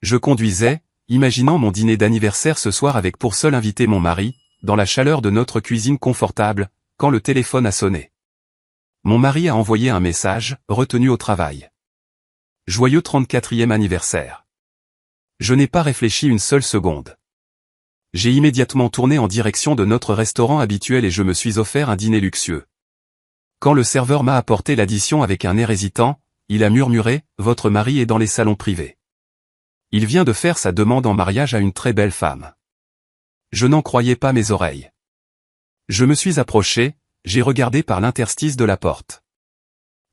Je conduisais, imaginant mon dîner d'anniversaire ce soir avec pour seul invité mon mari, dans la chaleur de notre cuisine confortable, quand le téléphone a sonné. Mon mari a envoyé un message, retenu au travail. Joyeux 34e anniversaire. Je n'ai pas réfléchi une seule seconde. J'ai immédiatement tourné en direction de notre restaurant habituel et je me suis offert un dîner luxueux. Quand le serveur m'a apporté l'addition avec un air hésitant, il a murmuré « Votre mari est dans les salons privés. Il vient de faire sa demande en mariage à une très belle femme. » Je n'en croyais pas mes oreilles. Je me suis approché, j'ai regardé par l'interstice de la porte.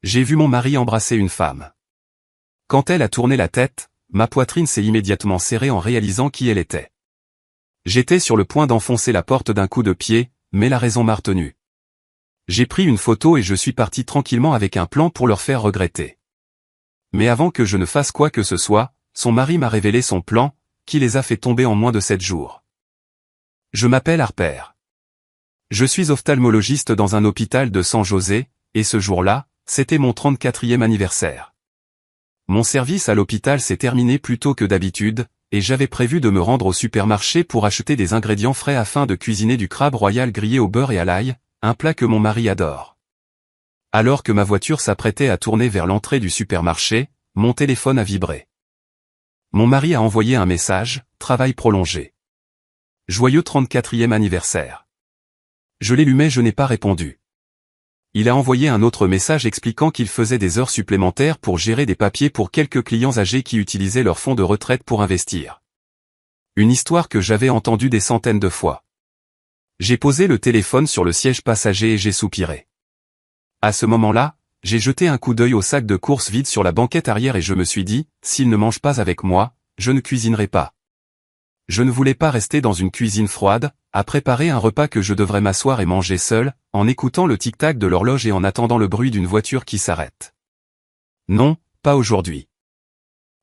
J'ai vu mon mari embrasser une femme. Quand elle a tourné la tête, ma poitrine s'est immédiatement serrée en réalisant qui elle était. J'étais sur le point d'enfoncer la porte d'un coup de pied, mais la raison m'a retenu. J'ai pris une photo et je suis parti tranquillement avec un plan pour leur faire regretter. Mais avant que je ne fasse quoi que ce soit, son mari m'a révélé son plan, qui les a fait tomber en moins de 7 jours. Je m'appelle Harper. Je suis ophtalmologiste dans un hôpital de San José, et ce jour-là, c'était mon 34e anniversaire. Mon service à l'hôpital s'est terminé plus tôt que d'habitude, et j'avais prévu de me rendre au supermarché pour acheter des ingrédients frais afin de cuisiner du crabe royal grillé au beurre et à l'ail, un plat que mon mari adore. Alors que ma voiture s'apprêtait à tourner vers l'entrée du supermarché, mon téléphone a vibré. Mon mari a envoyé un message, travail prolongé. Joyeux 34e anniversaire. Je l'ai lu mais je n'ai pas répondu. Il a envoyé un autre message expliquant qu'il faisait des heures supplémentaires pour gérer des papiers pour quelques clients âgés qui utilisaient leur fonds de retraite pour investir. Une histoire que j'avais entendue des centaines de fois. J'ai posé le téléphone sur le siège passager et j'ai soupiré. À ce moment-là, j'ai jeté un coup d'œil au sac de courses vide sur la banquette arrière et je me suis dit, s'il ne mange pas avec moi, je ne cuisinerai pas. Je ne voulais pas rester dans une cuisine froide, à préparer un repas que je devrais m'asseoir et manger seul, en écoutant le tic-tac de l'horloge et en attendant le bruit d'une voiture qui s'arrête. Non, pas aujourd'hui.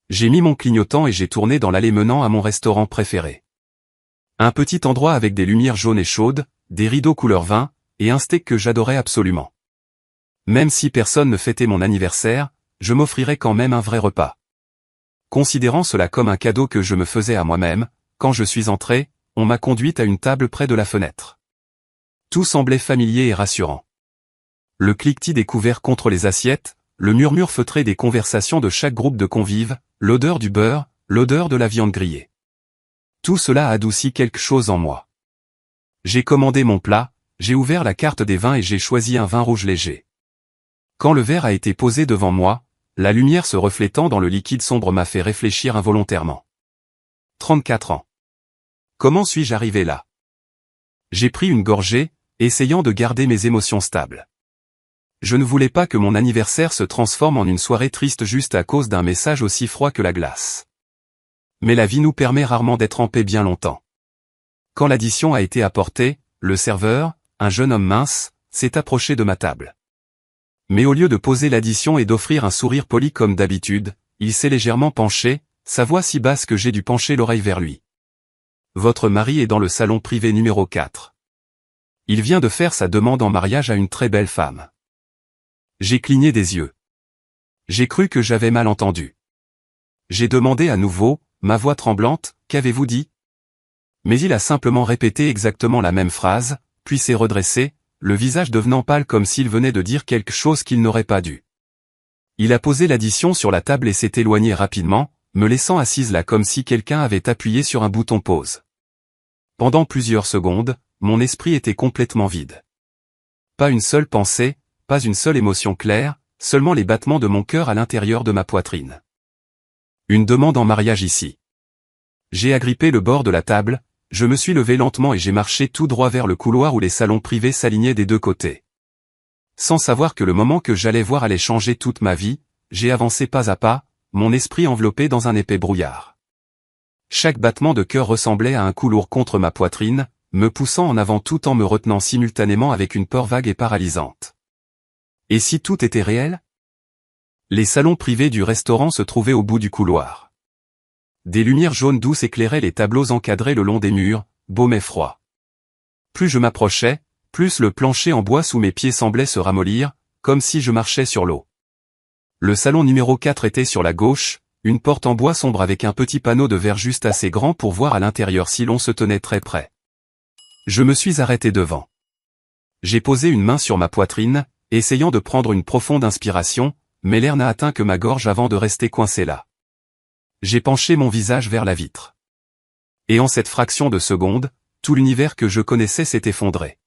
J'ai mis mon clignotant et j'ai tourné dans l'allée menant à mon restaurant préféré. Un petit endroit avec des lumières jaunes et chaudes, des rideaux couleur vin, et un steak que j'adorais absolument. Même si personne ne fêtait mon anniversaire, je m'offrirais quand même un vrai repas. Considérant cela comme un cadeau que je me faisais à moi-même, quand je suis entré, on m'a conduite à une table près de la fenêtre. Tout semblait familier et rassurant. Le cliquetis des couverts contre les assiettes, le murmure feutré des conversations de chaque groupe de convives, l'odeur du beurre, l'odeur de la viande grillée. Tout cela a adouci quelque chose en moi. J'ai commandé mon plat, j'ai ouvert la carte des vins et j'ai choisi un vin rouge léger. Quand le verre a été posé devant moi, la lumière se reflétant dans le liquide sombre m'a fait réfléchir involontairement. 34 ans. Comment suis-je arrivé là? J'ai pris une gorgée, essayant de garder mes émotions stables. Je ne voulais pas que mon anniversaire se transforme en une soirée triste juste à cause d'un message aussi froid que la glace. Mais la vie nous permet rarement d'être en paix bien longtemps. Quand l'addition a été apportée, le serveur, un jeune homme mince, s'est approché de ma table. Mais au lieu de poser l'addition et d'offrir un sourire poli comme d'habitude, il s'est légèrement penché, sa voix si basse que j'ai dû pencher l'oreille vers lui. Votre mari est dans le salon privé numéro 4. Il vient de faire sa demande en mariage à une très belle femme. J'ai cligné des yeux. J'ai cru que j'avais mal entendu. J'ai demandé à nouveau, ma voix tremblante, qu'avez-vous dit? Mais il a simplement répété exactement la même phrase, puis s'est redressé, le visage devenant pâle comme s'il venait de dire quelque chose qu'il n'aurait pas dû. Il a posé l'addition sur la table et s'est éloigné rapidement, me laissant assise là comme si quelqu'un avait appuyé sur un bouton pause. Pendant plusieurs secondes, mon esprit était complètement vide. Pas une seule pensée, pas une seule émotion claire, seulement les battements de mon cœur à l'intérieur de ma poitrine. Une demande en mariage ici. J'ai agrippé le bord de la table, je me suis levé lentement et j'ai marché tout droit vers le couloir où les salons privés s'alignaient des deux côtés. Sans savoir que le moment que j'allais voir allait changer toute ma vie, j'ai avancé pas à pas, mon esprit enveloppé dans un épais brouillard. Chaque battement de cœur ressemblait à un coup lourd contre ma poitrine, me poussant en avant tout en me retenant simultanément avec une peur vague et paralysante. Et si tout était réel? Les salons privés du restaurant se trouvaient au bout du couloir. Des lumières jaunes douces éclairaient les tableaux encadrés le long des murs, beaux mais froids. Plus je m'approchais, plus le plancher en bois sous mes pieds semblait se ramollir, comme si je marchais sur l'eau. Le salon numéro 4 était sur la gauche, une porte en bois sombre avec un petit panneau de verre juste assez grand pour voir à l'intérieur si l'on se tenait très près. Je me suis arrêté devant. J'ai posé une main sur ma poitrine, essayant de prendre une profonde inspiration, mais l'air n'a atteint que ma gorge avant de rester coincé là. J'ai penché mon visage vers la vitre. Et en cette fraction de seconde, tout l'univers que je connaissais s'est effondré.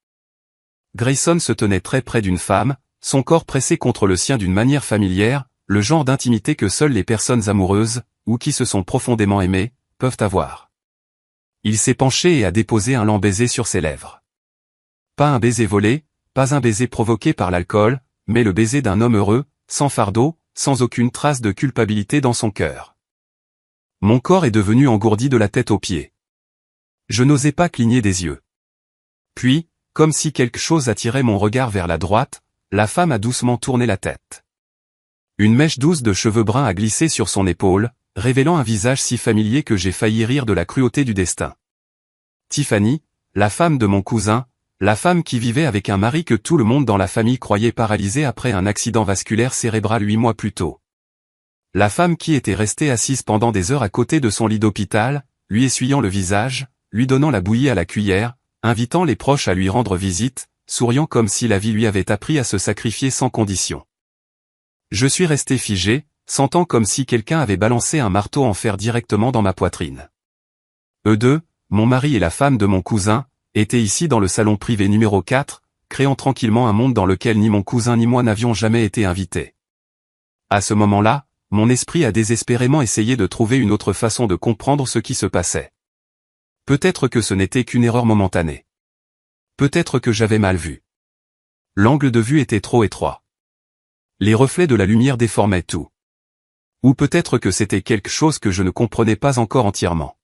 Grayson se tenait très près d'une femme, son corps pressé contre le sien d'une manière familière, le genre d'intimité que seules les personnes amoureuses, ou qui se sont profondément aimées, peuvent avoir. Il s'est penché et a déposé un lent baiser sur ses lèvres. Pas un baiser volé, pas un baiser provoqué par l'alcool, mais le baiser d'un homme heureux, sans fardeau, sans aucune trace de culpabilité dans son cœur. Mon corps est devenu engourdi de la tête aux pieds. Je n'osais pas cligner des yeux. Puis, comme si quelque chose attirait mon regard vers la droite, la femme a doucement tourné la tête. Une mèche douce de cheveux bruns a glissé sur son épaule, révélant un visage si familier que j'ai failli rire de la cruauté du destin. Tiffany, la femme de mon cousin, la femme qui vivait avec un mari que tout le monde dans la famille croyait paralysé après un accident vasculaire cérébral 8 mois plus tôt. La femme qui était restée assise pendant des heures à côté de son lit d'hôpital, lui essuyant le visage, lui donnant la bouillie à la cuillère, invitant les proches à lui rendre visite, souriant comme si la vie lui avait appris à se sacrifier sans condition. Je suis resté figé, sentant comme si quelqu'un avait balancé un marteau en fer directement dans ma poitrine. Eux deux, mon mari et la femme de mon cousin, étaient ici dans le salon privé numéro 4, créant tranquillement un monde dans lequel ni mon cousin ni moi n'avions jamais été invités. À ce moment-là, mon esprit a désespérément essayé de trouver une autre façon de comprendre ce qui se passait. Peut-être que ce n'était qu'une erreur momentanée. Peut-être que j'avais mal vu. L'angle de vue était trop étroit. Les reflets de la lumière déformaient tout. Ou peut-être que c'était quelque chose que je ne comprenais pas encore entièrement.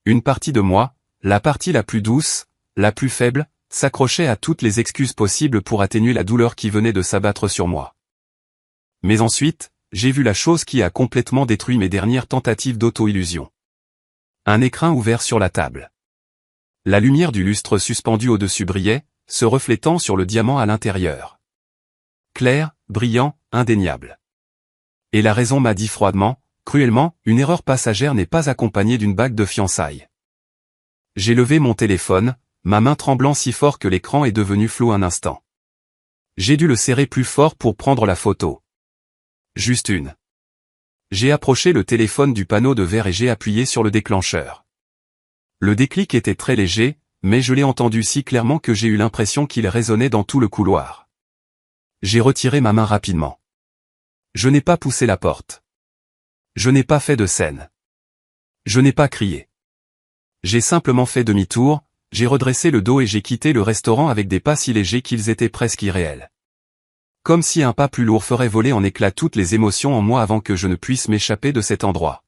Une partie de moi, la partie la plus douce, la plus faible, s'accrochait à toutes les excuses possibles pour atténuer la douleur qui venait de s'abattre sur moi. Mais ensuite, j'ai vu la chose qui a complètement détruit mes dernières tentatives d'auto-illusion. Un écrin ouvert sur la table. La lumière du lustre suspendu au-dessus brillait, se reflétant sur le diamant à l'intérieur. Clair, brillant, indéniable. Et la raison m'a dit froidement, cruellement, une erreur passagère n'est pas accompagnée d'une bague de fiançailles. J'ai levé mon téléphone, ma main tremblant si fort que l'écran est devenu flou un instant. J'ai dû le serrer plus fort pour prendre la photo. Juste une. J'ai approché le téléphone du panneau de verre et j'ai appuyé sur le déclencheur. Le déclic était très léger, mais je l'ai entendu si clairement que j'ai eu l'impression qu'il résonnait dans tout le couloir. J'ai retiré ma main rapidement. Je n'ai pas poussé la porte. Je n'ai pas fait de scène. Je n'ai pas crié. J'ai simplement fait demi-tour, j'ai redressé le dos et j'ai quitté le restaurant avec des pas si légers qu'ils étaient presque irréels. Comme si un pas plus lourd ferait voler en éclats toutes les émotions en moi avant que je ne puisse m'échapper de cet endroit.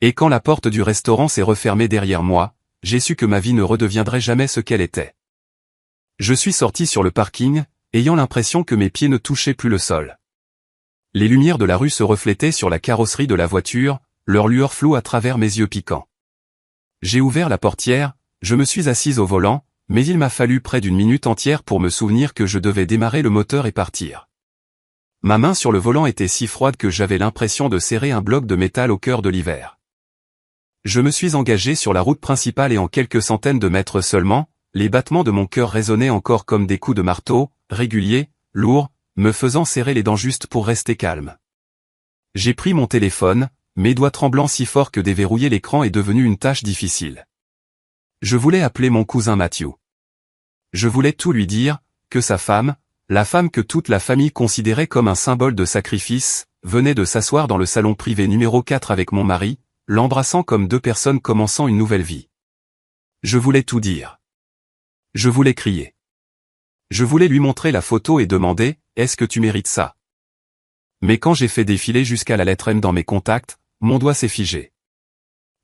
Et quand la porte du restaurant s'est refermée derrière moi, j'ai su que ma vie ne redeviendrait jamais ce qu'elle était. Je suis sorti sur le parking, ayant l'impression que mes pieds ne touchaient plus le sol. Les lumières de la rue se reflétaient sur la carrosserie de la voiture, leur lueur floue à travers mes yeux piquants. J'ai ouvert la portière, je me suis assise au volant, mais il m'a fallu près d'une minute entière pour me souvenir que je devais démarrer le moteur et partir. Ma main sur le volant était si froide que j'avais l'impression de serrer un bloc de métal au cœur de l'hiver. Je me suis engagé sur la route principale et en quelques centaines de mètres seulement, les battements de mon cœur résonnaient encore comme des coups de marteau, réguliers, lourds, me faisant serrer les dents juste pour rester calme. J'ai pris mon téléphone, mes doigts tremblant si fort que déverrouiller l'écran est devenu une tâche difficile. Je voulais appeler mon cousin Matthew. Je voulais tout lui dire, que sa femme, la femme que toute la famille considérait comme un symbole de sacrifice, venait de s'asseoir dans le salon privé numéro 4 avec mon mari, l'embrassant comme deux personnes commençant une nouvelle vie. Je voulais tout dire. Je voulais crier. Je voulais lui montrer la photo et demander, est-ce que tu mérites ça? Mais quand j'ai fait défiler jusqu'à la lettre M dans mes contacts, mon doigt s'est figé.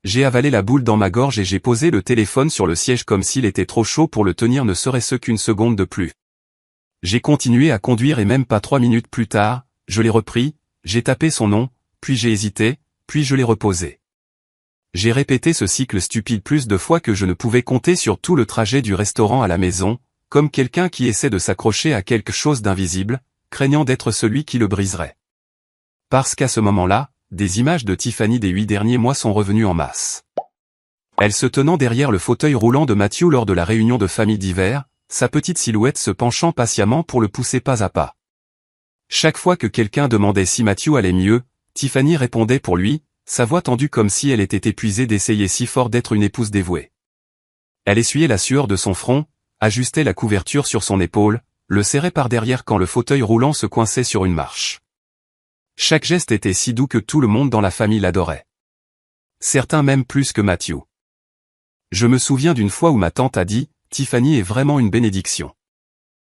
J'ai avalé la boule dans ma gorge et j'ai posé le téléphone sur le siège comme s'il était trop chaud pour le tenir ne serait-ce qu'une seconde de plus. J'ai continué à conduire et même pas 3 minutes plus tard, je l'ai repris, j'ai tapé son nom, puis j'ai hésité, puis je l'ai reposé. J'ai répété ce cycle stupide plus de fois que je ne pouvais compter sur tout le trajet du restaurant à la maison, comme quelqu'un qui essaie de s'accrocher à quelque chose d'invisible, craignant d'être celui qui le briserait. Parce qu'à ce moment-là, des images de Tiffany des 8 derniers mois sont revenues en masse. Elle se tenant derrière le fauteuil roulant de Matthew lors de la réunion de famille d'hiver, sa petite silhouette se penchant patiemment pour le pousser pas à pas. Chaque fois que quelqu'un demandait si Matthew allait mieux, Tiffany répondait pour lui, sa voix tendue comme si elle était épuisée d'essayer si fort d'être une épouse dévouée. Elle essuyait la sueur de son front, ajustait la couverture sur son épaule, le serrait par derrière quand le fauteuil roulant se coinçait sur une marche. Chaque geste était si doux que tout le monde dans la famille l'adorait. Certains même plus que Matthew. Je me souviens d'une fois où ma tante a dit, « Tiffany est vraiment une bénédiction.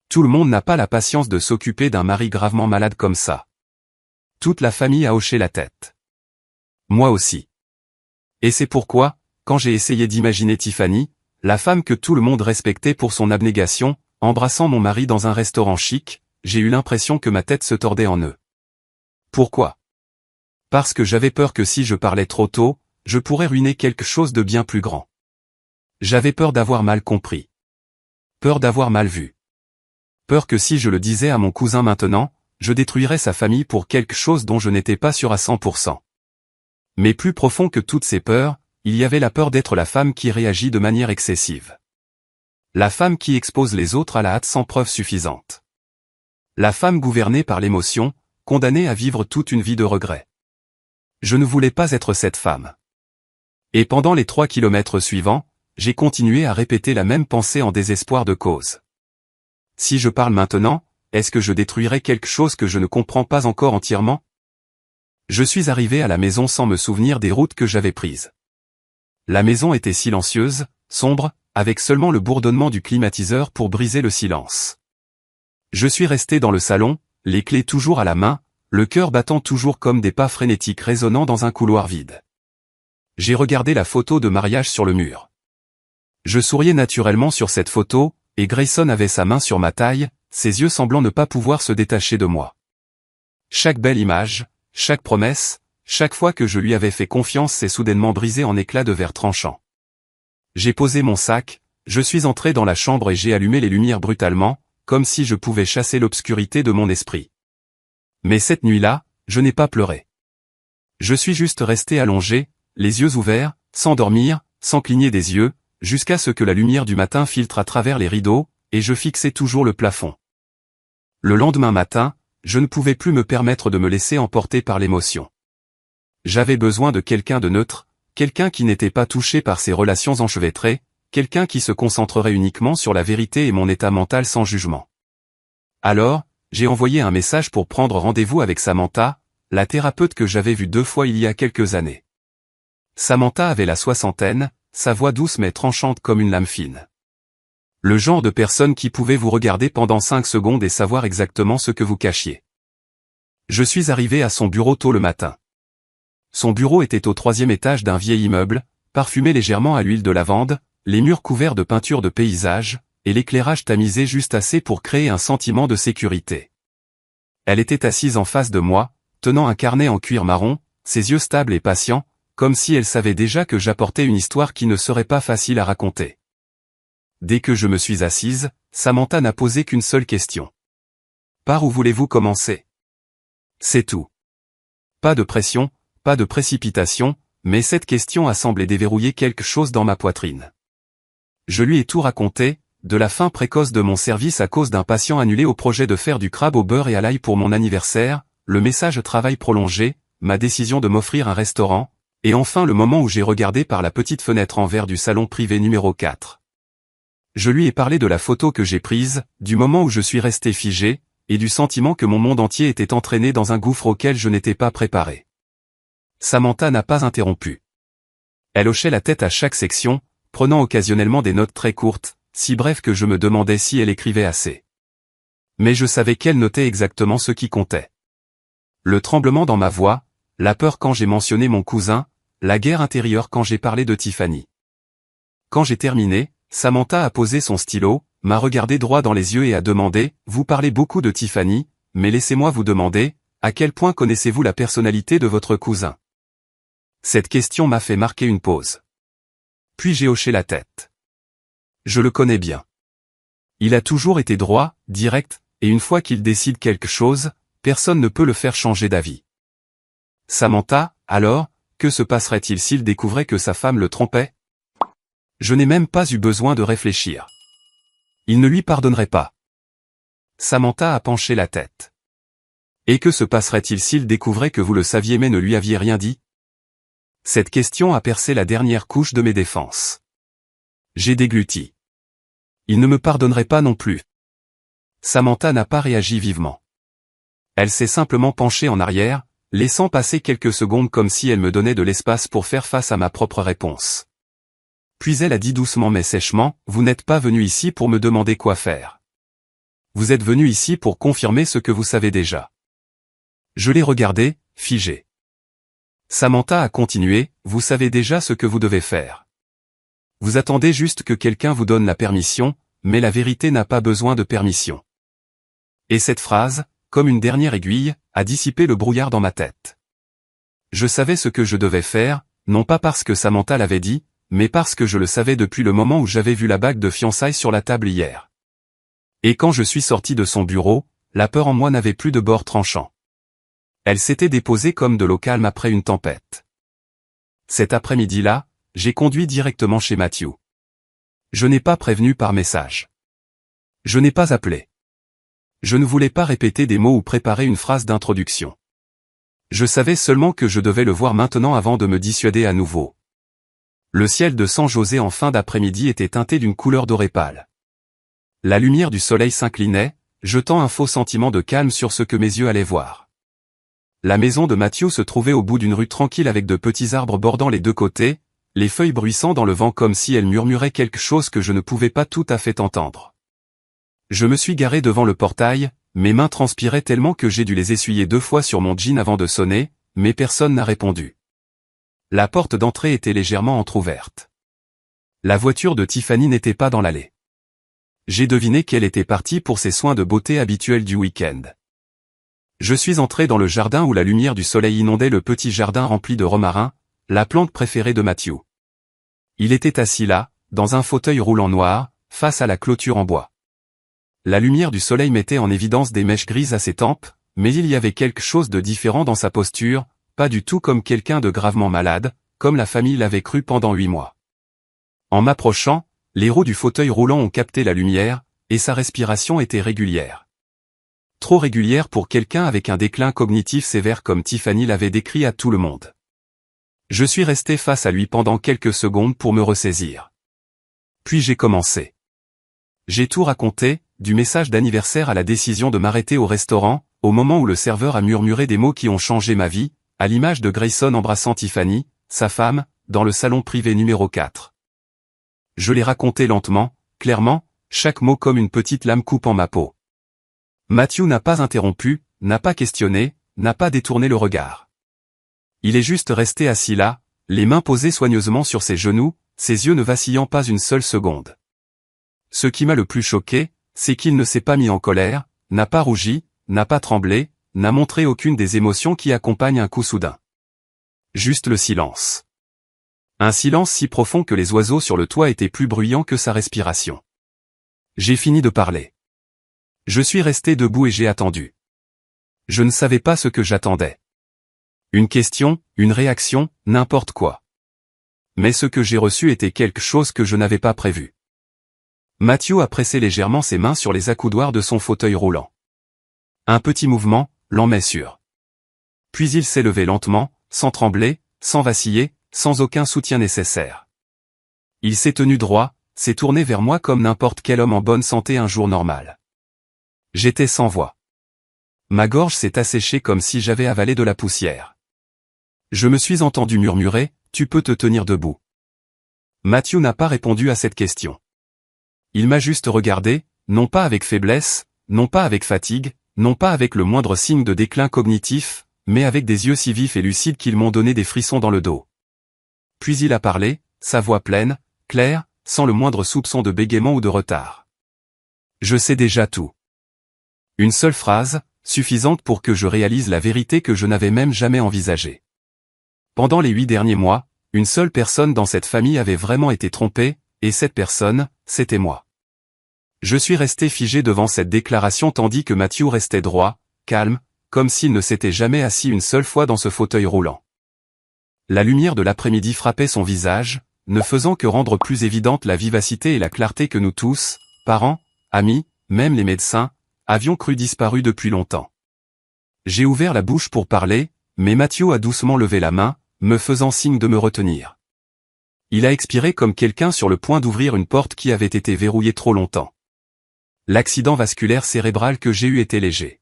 Tout le monde n'a pas la patience de s'occuper d'un mari gravement malade comme ça. » Toute la famille a hoché la tête. Moi aussi. Et c'est pourquoi, quand j'ai essayé d'imaginer Tiffany, la femme que tout le monde respectait pour son abnégation, embrassant mon mari dans un restaurant chic, j'ai eu l'impression que ma tête se tordait en nœuds. Pourquoi? Parce que j'avais peur que si je parlais trop tôt, je pourrais ruiner quelque chose de bien plus grand. J'avais peur d'avoir mal compris. Peur d'avoir mal vu. Peur que si je le disais à mon cousin maintenant, je détruirais sa famille pour quelque chose dont je n'étais pas sûr à 100%. Mais plus profond que toutes ces peurs, il y avait la peur d'être la femme qui réagit de manière excessive. La femme qui expose les autres à la hâte sans preuve suffisante. La femme gouvernée par l'émotion, condamnée à vivre toute une vie de regrets. Je ne voulais pas être cette femme. Et pendant les 3 kilomètres suivants, j'ai continué à répéter la même pensée en désespoir de cause. Si je parle maintenant, est-ce que je détruirais quelque chose que je ne comprends pas encore entièrement? Je suis arrivé à la maison sans me souvenir des routes que j'avais prises. La maison était silencieuse, sombre, avec seulement le bourdonnement du climatiseur pour briser le silence. Je suis resté dans le salon, les clés toujours à la main, le cœur battant toujours comme des pas frénétiques résonnant dans un couloir vide. J'ai regardé la photo de mariage sur le mur. Je souriais naturellement sur cette photo, et Grayson avait sa main sur ma taille, ses yeux semblant ne pas pouvoir se détacher de moi. Chaque belle image, chaque promesse, chaque fois que je lui avais fait confiance s'est soudainement brisée en éclats de verre tranchant. J'ai posé mon sac, je suis entré dans la chambre et j'ai allumé les lumières brutalement, comme si je pouvais chasser l'obscurité de mon esprit. Mais cette nuit-là, je n'ai pas pleuré. Je suis juste resté allongé, les yeux ouverts, sans dormir, sans cligner des yeux, jusqu'à ce que la lumière du matin filtre à travers les rideaux, et je fixais toujours le plafond. Le lendemain matin, je ne pouvais plus me permettre de me laisser emporter par l'émotion. J'avais besoin de quelqu'un de neutre, quelqu'un qui n'était pas touché par ces relations enchevêtrées, quelqu'un qui se concentrerait uniquement sur la vérité et mon état mental sans jugement. Alors, j'ai envoyé un message pour prendre rendez-vous avec Samantha, la thérapeute que j'avais vue 2 fois il y a quelques années. Samantha avait la soixantaine, sa voix douce mais tranchante comme une lame fine. Le genre de personne qui pouvait vous regarder pendant 5 secondes et savoir exactement ce que vous cachiez. Je suis arrivé à son bureau tôt le matin. Son bureau était au 3e étage d'un vieil immeuble, parfumé légèrement à l'huile de lavande, les murs couverts de peintures de paysage, et l'éclairage tamisé juste assez pour créer un sentiment de sécurité. Elle était assise en face de moi, tenant un carnet en cuir marron, ses yeux stables et patients, comme si elle savait déjà que j'apportais une histoire qui ne serait pas facile à raconter. Dès que je me suis assise, Samantha n'a posé qu'une seule question. « Par où voulez-vous commencer ?» C'est tout. Pas de pression, pas de précipitation, mais cette question a semblé déverrouiller quelque chose dans ma poitrine. Je lui ai tout raconté, de la fin précoce de mon service à cause d'un patient annulé au projet de faire du crabe au beurre et à l'ail pour mon anniversaire, le message travail prolongé, ma décision de m'offrir un restaurant, et enfin le moment où j'ai regardé par la petite fenêtre en verre du salon privé numéro 4. Je lui ai parlé de la photo que j'ai prise, du moment où je suis resté figé, et du sentiment que mon monde entier était entraîné dans un gouffre auquel je n'étais pas préparé. Samantha n'a pas interrompu. Elle hochait la tête à chaque section, prenant occasionnellement des notes très courtes, si brèves que je me demandais si elle écrivait assez. Mais je savais qu'elle notait exactement ce qui comptait. Le tremblement dans ma voix, la peur quand j'ai mentionné mon cousin, la guerre intérieure quand j'ai parlé de Tiffany. Quand j'ai terminé, Samantha a posé son stylo, m'a regardé droit dans les yeux et a demandé « Vous parlez beaucoup de Tiffany, mais laissez-moi vous demander, à quel point connaissez-vous la personnalité de votre cousin ?» Cette question m'a fait marquer une pause. Puis j'ai hoché la tête. Je le connais bien. Il a toujours été droit, direct, et une fois qu'il décide quelque chose, personne ne peut le faire changer d'avis. Samantha, alors, que se passerait-il s'il découvrait que sa femme le trompait? Je n'ai même pas eu besoin de réfléchir. Il ne lui pardonnerait pas. Samantha a penché la tête. Et que se passerait-il s'il découvrait que vous le saviez mais ne lui aviez rien dit? Cette question a percé la dernière couche de mes défenses. J'ai dégluti. Il ne me pardonnerait pas non plus. Samantha n'a pas réagi vivement. Elle s'est simplement penchée en arrière, laissant passer quelques secondes comme si elle me donnait de l'espace pour faire face à ma propre réponse. Puis elle a dit doucement mais sèchement, « Vous n'êtes pas venu ici pour me demander quoi faire. Vous êtes venu ici pour confirmer ce que vous savez déjà. » Je l'ai regardé, figé. Samantha a continué, « Vous savez déjà ce que vous devez faire. Vous attendez juste que quelqu'un vous donne la permission, mais la vérité n'a pas besoin de permission. » Et cette phrase, comme une dernière aiguille, a dissipé le brouillard dans ma tête. Je savais ce que je devais faire, non pas parce que Samantha l'avait dit, mais parce que je le savais depuis le moment où j'avais vu la bague de fiançailles sur la table hier. Et quand je suis sorti de son bureau, la peur en moi n'avait plus de bord tranchant. Elle s'était déposée comme de l'eau calme après une tempête. Cet après-midi-là, j'ai conduit directement chez Matthew. Je n'ai pas prévenu par message. Je n'ai pas appelé. Je ne voulais pas répéter des mots ou préparer une phrase d'introduction. Je savais seulement que je devais le voir maintenant avant de me dissuader à nouveau. Le ciel de San José en fin d'après-midi était teinté d'une couleur dorée pâle. La lumière du soleil s'inclinait, jetant un faux sentiment de calme sur ce que mes yeux allaient voir. La maison de Matthew se trouvait au bout d'une rue tranquille avec de petits arbres bordant les deux côtés, les feuilles bruissant dans le vent comme si elles murmuraient quelque chose que je ne pouvais pas tout à fait entendre. Je me suis garé devant le portail, mes mains transpiraient tellement que j'ai dû les essuyer 2 fois sur mon jean avant de sonner, mais personne n'a répondu. La porte d'entrée était légèrement entr'ouverte. La voiture de Tiffany n'était pas dans l'allée. J'ai deviné qu'elle était partie pour ses soins de beauté habituels du week-end. Je suis entré dans le jardin où la lumière du soleil inondait le petit jardin rempli de romarin, la plante préférée de Matthew. Il était assis là, dans un fauteuil roulant noir, face à la clôture en bois. La lumière du soleil mettait en évidence des mèches grises à ses tempes, mais il y avait quelque chose de différent dans sa posture, pas du tout comme quelqu'un de gravement malade, comme la famille l'avait cru pendant 8 mois. En m'approchant, les roues du fauteuil roulant ont capté la lumière, et sa respiration était régulière. Trop régulière pour quelqu'un avec un déclin cognitif sévère comme Tiffany l'avait décrit à tout le monde. Je suis resté face à lui pendant quelques secondes pour me ressaisir. Puis j'ai commencé. J'ai tout raconté, du message d'anniversaire à la décision de m'arrêter au restaurant, au moment où le serveur a murmuré des mots qui ont changé ma vie, à l'image de Grayson embrassant Tiffany, sa femme, dans le salon privé numéro 4. Je l'ai raconté lentement, clairement, chaque mot comme une petite lame coupant ma peau. Matthew n'a pas interrompu, n'a pas questionné, n'a pas détourné le regard. Il est juste resté assis là, les mains posées soigneusement sur ses genoux, ses yeux ne vacillant pas une seule seconde. Ce qui m'a le plus choqué, c'est qu'il ne s'est pas mis en colère, n'a pas rougi, n'a pas tremblé, n'a montré aucune des émotions qui accompagnent un coup soudain. Juste le silence. Un silence si profond que les oiseaux sur le toit étaient plus bruyants que sa respiration. J'ai fini de parler. Je suis resté debout et j'ai attendu. Je ne savais pas ce que j'attendais. Une question, une réaction, n'importe quoi. Mais ce que j'ai reçu était quelque chose que je n'avais pas prévu. Matthew a pressé légèrement ses mains sur les accoudoirs de son fauteuil roulant. Un petit mouvement, lent mais sûr. Puis il s'est levé lentement, sans trembler, sans vaciller, sans aucun soutien nécessaire. Il s'est tenu droit, s'est tourné vers moi comme n'importe quel homme en bonne santé un jour normal. J'étais sans voix. Ma gorge s'est asséchée comme si j'avais avalé de la poussière. Je me suis entendu murmurer, « Tu peux te tenir debout ». Matthew n'a pas répondu à cette question. Il m'a juste regardé, non pas avec faiblesse, non pas avec fatigue, non pas avec le moindre signe de déclin cognitif, mais avec des yeux si vifs et lucides qu'ils m'ont donné des frissons dans le dos. Puis il a parlé, sa voix pleine, claire, sans le moindre soupçon de bégaiement ou de retard. Je sais déjà tout. Une seule phrase, suffisante pour que je réalise la vérité que je n'avais même jamais envisagée. Pendant les 8 derniers mois, une seule personne dans cette famille avait vraiment été trompée, et cette personne, c'était moi. Je suis resté figé devant cette déclaration tandis que Matthew restait droit, calme, comme s'il ne s'était jamais assis une seule fois dans ce fauteuil roulant. La lumière de l'après-midi frappait son visage, ne faisant que rendre plus évidente la vivacité et la clarté que nous tous, parents, amis, même les médecins, avions cru disparu depuis longtemps. J'ai ouvert la bouche pour parler, mais Mathieu a doucement levé la main, me faisant signe de me retenir. Il a expiré comme quelqu'un sur le point d'ouvrir une porte qui avait été verrouillée trop longtemps. L'accident vasculaire cérébral que j'ai eu était léger.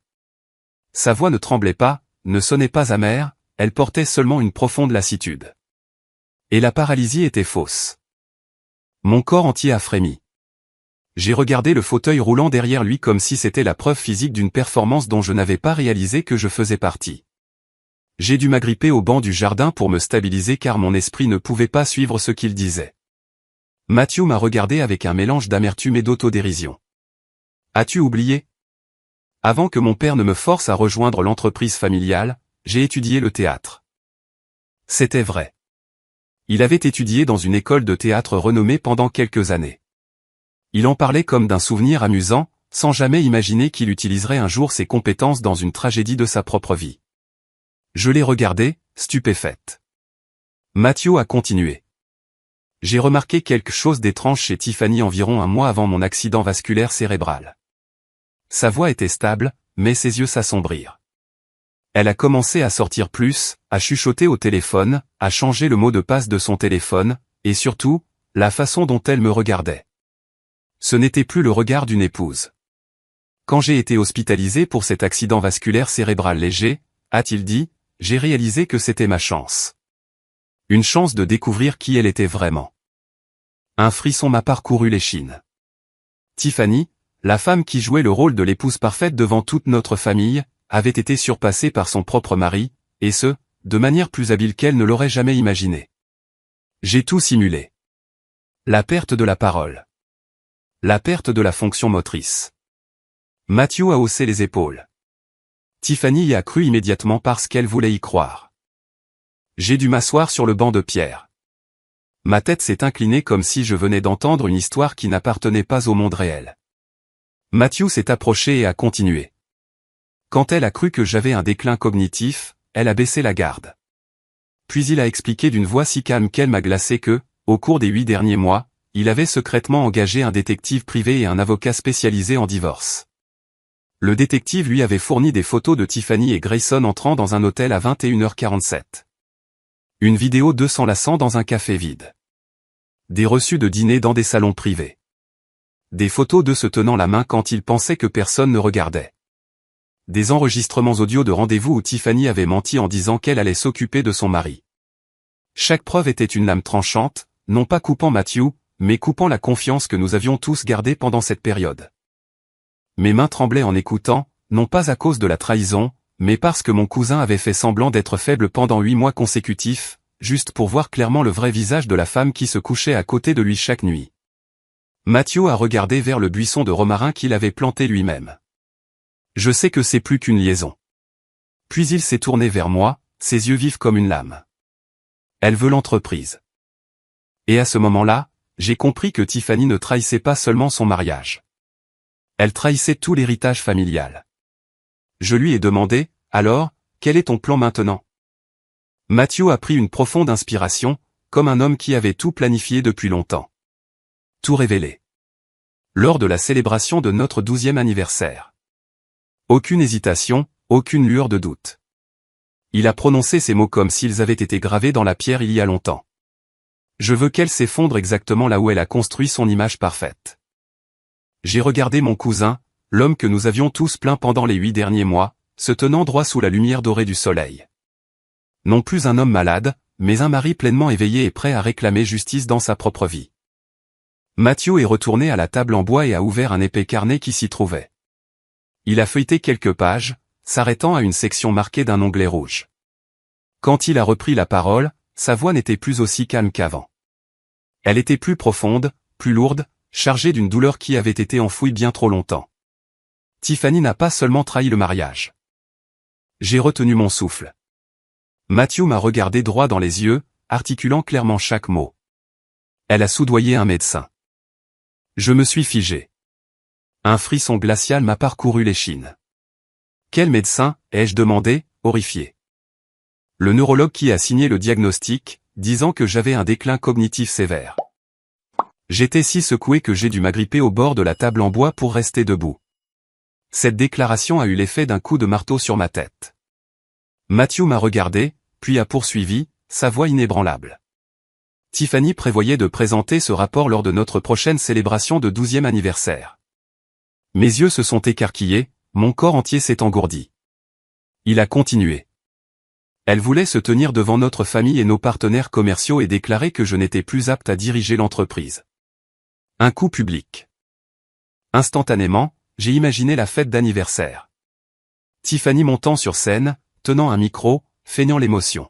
Sa voix ne tremblait pas, ne sonnait pas amère, elle portait seulement une profonde lassitude. Et la paralysie était fausse. Mon corps entier a frémi. J'ai regardé le fauteuil roulant derrière lui comme si c'était la preuve physique d'une performance dont je n'avais pas réalisé que je faisais partie. J'ai dû m'agripper au banc du jardin pour me stabiliser car mon esprit ne pouvait pas suivre ce qu'il disait. Mathieu m'a regardé avec un mélange d'amertume et d'autodérision. « As-tu oublié ? Avant que mon père ne me force à rejoindre l'entreprise familiale, j'ai étudié le théâtre. » C'était vrai. Il avait étudié dans une école de théâtre renommée pendant quelques années. Il en parlait comme d'un souvenir amusant, sans jamais imaginer qu'il utiliserait un jour ses compétences dans une tragédie de sa propre vie. Je l'ai regardé, stupéfaite. Mathieu a continué. J'ai remarqué quelque chose d'étrange chez Tiffany environ un mois avant mon accident vasculaire cérébral. Sa voix était stable, mais ses yeux s'assombrirent. Elle a commencé à sortir plus, à chuchoter au téléphone, à changer le mot de passe de son téléphone, et surtout, la façon dont elle me regardait. Ce n'était plus le regard d'une épouse. Quand j'ai été hospitalisé pour cet accident vasculaire cérébral léger, a-t-il dit, j'ai réalisé que c'était ma chance. Une chance de découvrir qui elle était vraiment. Un frisson m'a parcouru l'échine. Tiffany, la femme qui jouait le rôle de l'épouse parfaite devant toute notre famille, avait été surpassée par son propre mari, et ce, de manière plus habile qu'elle ne l'aurait jamais imaginé. J'ai tout simulé. La perte de la parole. La perte de la fonction motrice. Mathieu a haussé les épaules. Tiffany y a cru immédiatement parce qu'elle voulait y croire. J'ai dû m'asseoir sur le banc de pierre. Ma tête s'est inclinée comme si je venais d'entendre une histoire qui n'appartenait pas au monde réel. Mathieu s'est approché et a continué. Quand elle a cru que j'avais un déclin cognitif, elle a baissé la garde. Puis il a expliqué d'une voix si calme qu'elle m'a glacé que, au cours des 8 derniers mois, il avait secrètement engagé un détective privé et un avocat spécialisé en divorce. Le détective lui avait fourni des photos de Tiffany et Grayson entrant dans un hôtel à 21h47. Une vidéo d'eux s'enlaçant dans un café vide. Des reçus de dîner dans des salons privés. Des photos d'eux se tenant la main quand ils pensaient que personne ne regardait. Des enregistrements audio de rendez-vous où Tiffany avait menti en disant qu'elle allait s'occuper de son mari. Chaque preuve était une lame tranchante, non pas coupant Mathieu, mais coupant la confiance que nous avions tous gardée pendant cette période. Mes mains tremblaient en écoutant, non pas à cause de la trahison, mais parce que mon cousin avait fait semblant d'être faible pendant 8 mois consécutifs, juste pour voir clairement le vrai visage de la femme qui se couchait à côté de lui chaque nuit. Mathieu a regardé vers le buisson de romarin qu'il avait planté lui-même. Je sais que c'est plus qu'une liaison. Puis il s'est tourné vers moi, ses yeux vifs comme une lame. Elle veut l'entreprise. Et à ce moment-là, j'ai compris que Tiffany ne trahissait pas seulement son mariage. Elle trahissait tout l'héritage familial. Je lui ai demandé, alors, quel est ton plan maintenant ? Mathieu a pris une profonde inspiration, comme un homme qui avait tout planifié depuis longtemps. Tout révélé. Lors de la célébration de notre 12e anniversaire. Aucune hésitation, aucune lueur de doute. Il a prononcé ces mots comme s'ils avaient été gravés dans la pierre il y a longtemps. Je veux qu'elle s'effondre exactement là où elle a construit son image parfaite. J'ai regardé mon cousin, l'homme que nous avions tous plaint pendant les 8 derniers mois, se tenant droit sous la lumière dorée du soleil. Non plus un homme malade, mais un mari pleinement éveillé et prêt à réclamer justice dans sa propre vie. Mathieu est retourné à la table en bois et a ouvert un épais carnet qui s'y trouvait. Il a feuilleté quelques pages, s'arrêtant à une section marquée d'un onglet rouge. Quand il a repris la parole, sa voix n'était plus aussi calme qu'avant. Elle était plus profonde, plus lourde, chargée d'une douleur qui avait été enfouie bien trop longtemps. Tiffany n'a pas seulement trahi le mariage. J'ai retenu mon souffle. Mathieu m'a regardé droit dans les yeux, articulant clairement chaque mot. Elle a soudoyé un médecin. Je me suis figé. Un frisson glacial m'a parcouru l'échine. Quel médecin, ai-je demandé, horrifié. Le neurologue qui a signé le diagnostic, disant que j'avais un déclin cognitif sévère. J'étais si secoué que j'ai dû m'agripper au bord de la table en bois pour rester debout. Cette déclaration a eu l'effet d'un coup de marteau sur ma tête. Matthew m'a regardé, puis a poursuivi, sa voix inébranlable. Tiffany prévoyait de présenter ce rapport lors de notre prochaine célébration de 12e anniversaire. Mes yeux se sont écarquillés, mon corps entier s'est engourdi. Il a continué. Elle voulait se tenir devant notre famille et nos partenaires commerciaux et déclarer que je n'étais plus apte à diriger l'entreprise. Un coup public. Instantanément, j'ai imaginé la fête d'anniversaire. Tiffany montant sur scène, tenant un micro, feignant l'émotion.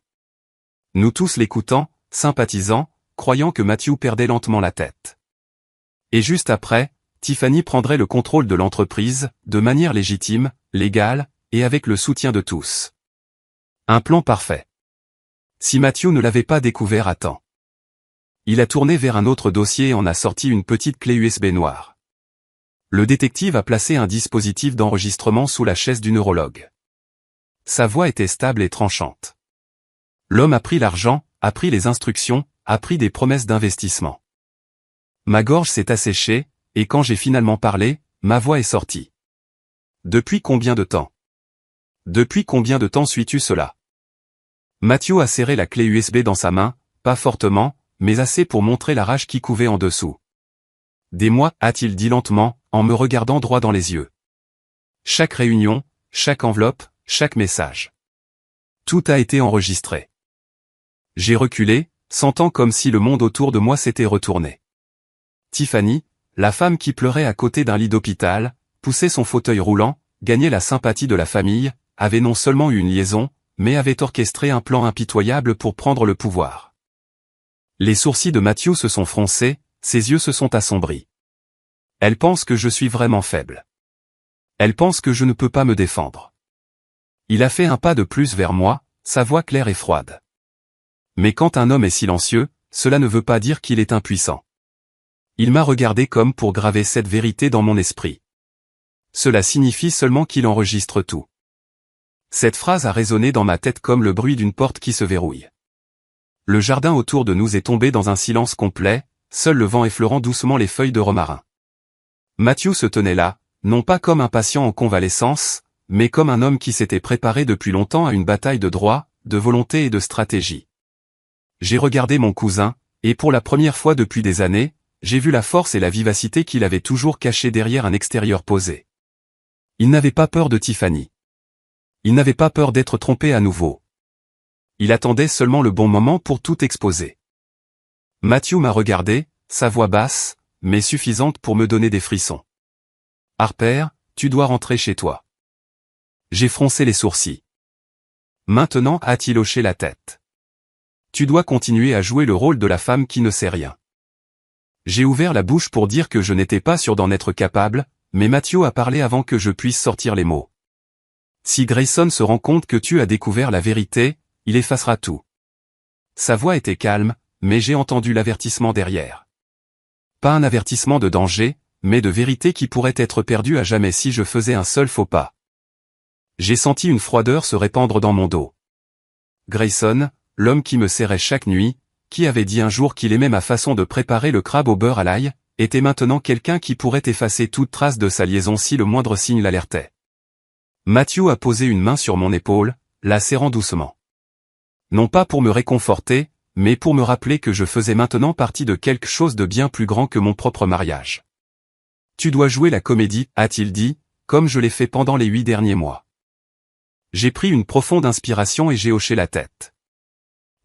Nous tous l'écoutant, sympathisant, croyant que Matthew perdait lentement la tête. Et juste après, Tiffany prendrait le contrôle de l'entreprise, de manière légitime, légale, et avec le soutien de tous. Un plan parfait. Si Matthew ne l'avait pas découvert à temps. Il a tourné vers un autre dossier et en a sorti une petite clé USB noire. Le détective a placé un dispositif d'enregistrement sous la chaise du neurologue. Sa voix était stable et tranchante. L'homme a pris l'argent, a pris les instructions, a pris des promesses d'investissement. Ma gorge s'est asséchée, et quand j'ai finalement parlé, ma voix est sortie. Depuis combien de temps? Depuis combien de temps suis-tu cela? Matthew a serré la clé USB dans sa main, pas fortement, mais assez pour montrer la rage qui couvait en dessous. Des mois, a-t-il dit lentement, en me regardant droit dans les yeux. Chaque réunion, chaque enveloppe, chaque message. Tout a été enregistré. J'ai reculé, sentant comme si le monde autour de moi s'était retourné. Tiffany, la femme qui pleurait à côté d'un lit d'hôpital, poussait son fauteuil roulant, gagnait la sympathie de la famille, avait non seulement eu une liaison, mais avait orchestré un plan impitoyable pour prendre le pouvoir. Les sourcils de Matthew se sont froncés, ses yeux se sont assombris. Elle pense que je suis vraiment faible. Elle pense que je ne peux pas me défendre. Il a fait un pas de plus vers moi, sa voix claire et froide. Mais quand un homme est silencieux, cela ne veut pas dire qu'il est impuissant. Il m'a regardé comme pour graver cette vérité dans mon esprit. Cela signifie seulement qu'il enregistre tout. Cette phrase a résonné dans ma tête comme le bruit d'une porte qui se verrouille. Le jardin autour de nous est tombé dans un silence complet, seul le vent effleurant doucement les feuilles de romarin. Matthew se tenait là, non pas comme un patient en convalescence, mais comme un homme qui s'était préparé depuis longtemps à une bataille de droit, de volonté et de stratégie. J'ai regardé mon cousin, et pour la première fois depuis des années, j'ai vu la force et la vivacité qu'il avait toujours cachées derrière un extérieur posé. Il n'avait pas peur de Tiffany. Il n'avait pas peur d'être trompé à nouveau. Il attendait seulement le bon moment pour tout exposer. Matthew m'a regardé, sa voix basse, mais suffisante pour me donner des frissons. « Harper, tu dois rentrer chez toi. » J'ai froncé les sourcils. Maintenant, a-t-il hoché la tête. Tu dois continuer à jouer le rôle de la femme qui ne sait rien. J'ai ouvert la bouche pour dire que je n'étais pas sûr d'en être capable, mais Matthew a parlé avant que je puisse sortir les mots. Si Grayson se rend compte que tu as découvert la vérité, il effacera tout. Sa voix était calme, mais j'ai entendu l'avertissement derrière. Pas un avertissement de danger, mais de vérité qui pourrait être perdue à jamais si je faisais un seul faux pas. J'ai senti une froideur se répandre dans mon dos. Grayson, l'homme qui me serrait chaque nuit, qui avait dit un jour qu'il aimait ma façon de préparer le crabe au beurre à l'ail, était maintenant quelqu'un qui pourrait effacer toute trace de sa liaison si le moindre signe l'alertait. Matthew a posé une main sur mon épaule, la serrant doucement. Non pas pour me réconforter, mais pour me rappeler que je faisais maintenant partie de quelque chose de bien plus grand que mon propre mariage. Tu dois jouer la comédie, a-t-il dit, comme je l'ai fait pendant les 8 derniers mois. J'ai pris une profonde inspiration et j'ai hoché la tête.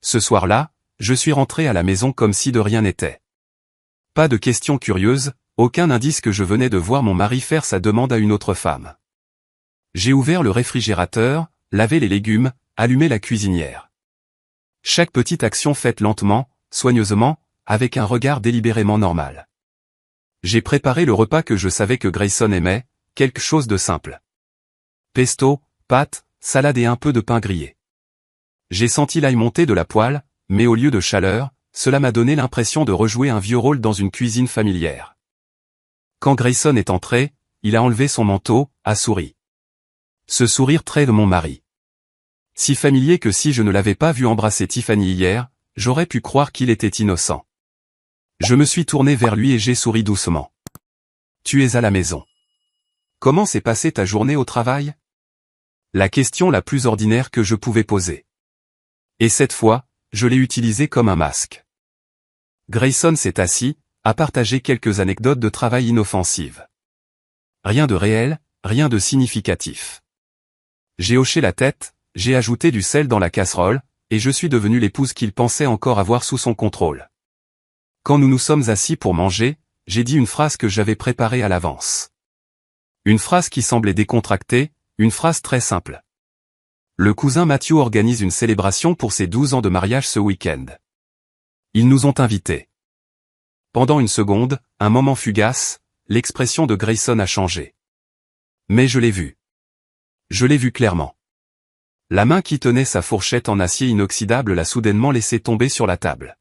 Ce soir-là, je suis rentré à la maison comme si de rien n'était. Pas de questions curieuses, aucun indice que je venais de voir mon mari faire sa demande à une autre femme. J'ai ouvert le réfrigérateur, lavé les légumes, allumé la cuisinière. Chaque petite action faite lentement, soigneusement, avec un regard délibérément normal. J'ai préparé le repas que je savais que Grayson aimait, quelque chose de simple. Pesto, pâtes, salade et un peu de pain grillé. J'ai senti l'ail monter de la poêle, mais au lieu de chaleur, cela m'a donné l'impression de rejouer un vieux rôle dans une cuisine familière. Quand Grayson est entré, il a enlevé son manteau, a souri. Ce sourire trait de mon mari. Si familier que si je ne l'avais pas vu embrasser Tiffany hier, j'aurais pu croire qu'il était innocent. Je me suis tourné vers lui et j'ai souri doucement. Tu es à la maison. Comment s'est passée ta journée au travail? La question la plus ordinaire que je pouvais poser. Et cette fois, je l'ai utilisée comme un masque. Grayson s'est assis, a partagé quelques anecdotes de travail inoffensives. Rien de réel, rien de significatif. J'ai hoché la tête, j'ai ajouté du sel dans la casserole, et je suis devenue l'épouse qu'il pensait encore avoir sous son contrôle. Quand nous nous sommes assis pour manger, j'ai dit une phrase que j'avais préparée à l'avance. Une phrase qui semblait décontractée, une phrase très simple. Le cousin Matthew organise une célébration pour ses 12 ans de mariage ce week-end. Ils nous ont invités. Pendant une seconde, un moment fugace, l'expression de Grayson a changé. Mais je l'ai vu. Je l'ai vu clairement. La main qui tenait sa fourchette en acier inoxydable l'a soudainement laissée tomber sur la table.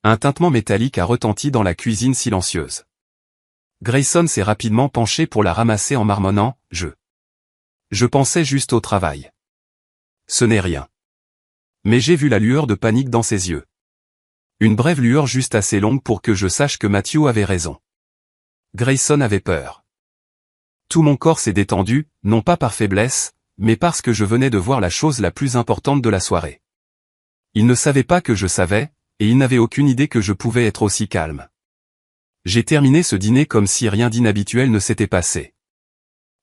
Un tintement métallique a retenti dans la cuisine silencieuse. Grayson s'est rapidement penché pour la ramasser en marmonnant « Je pensais juste au travail. Ce n'est rien. » Mais j'ai vu la lueur de panique dans ses yeux. Une brève lueur juste assez longue pour que je sache que Matthew avait raison. Grayson avait peur. Tout mon corps s'est détendu, non pas par faiblesse, mais parce que je venais de voir la chose la plus importante de la soirée. Il ne savait pas que je savais, et il n'avait aucune idée que je pouvais être aussi calme. J'ai terminé ce dîner comme si rien d'inhabituel ne s'était passé.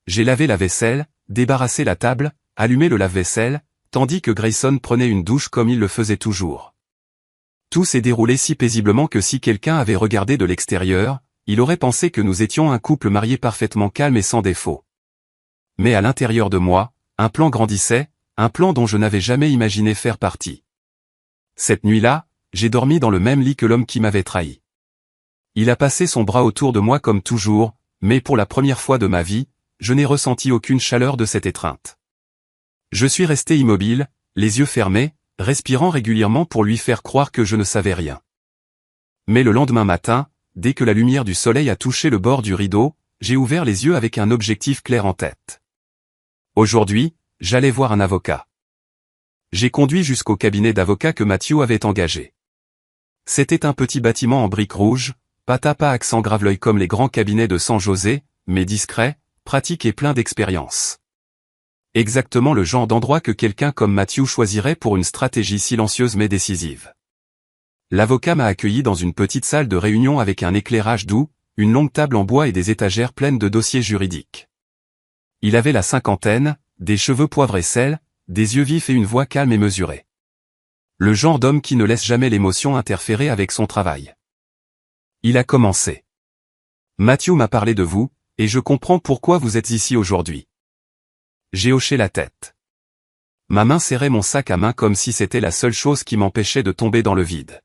J'ai lavé la vaisselle, débarrassé la table, allumé le lave-vaisselle, tandis que Grayson prenait une douche comme il le faisait toujours. Tout s'est déroulé si paisiblement que si quelqu'un avait regardé de l'extérieur, il aurait pensé que nous étions un couple marié parfaitement calme et sans défaut. Mais à l'intérieur de moi, un plan grandissait, un plan dont je n'avais jamais imaginé faire partie. Cette nuit-là, j'ai dormi dans le même lit que l'homme qui m'avait trahi. Il a passé son bras autour de moi comme toujours, mais pour la première fois de ma vie, je n'ai ressenti aucune chaleur de cette étreinte. Je suis resté immobile, les yeux fermés, respirant régulièrement pour lui faire croire que je ne savais rien. Mais le lendemain matin, dès que la lumière du soleil a touché le bord du rideau, j'ai ouvert les yeux avec un objectif clair en tête. Aujourd'hui, j'allais voir un avocat. J'ai conduit jusqu'au cabinet d'avocat que Matthew avait engagé. C'était un petit bâtiment en briques rouges, pas accent grave-l'œil comme les grands cabinets de San José, mais discret, pratique et plein d'expérience. Exactement le genre d'endroit que quelqu'un comme Matthew choisirait pour une stratégie silencieuse mais décisive. L'avocat m'a accueilli dans une petite salle de réunion avec un éclairage doux, une longue table en bois et des étagères pleines de dossiers juridiques. Il avait la cinquantaine, des cheveux poivre et sel, des yeux vifs et une voix calme et mesurée. Le genre d'homme qui ne laisse jamais l'émotion interférer avec son travail. Il a commencé. Matthew m'a parlé de vous, et je comprends pourquoi vous êtes ici aujourd'hui. J'ai hoché la tête. Ma main serrait mon sac à main comme si c'était la seule chose qui m'empêchait de tomber dans le vide.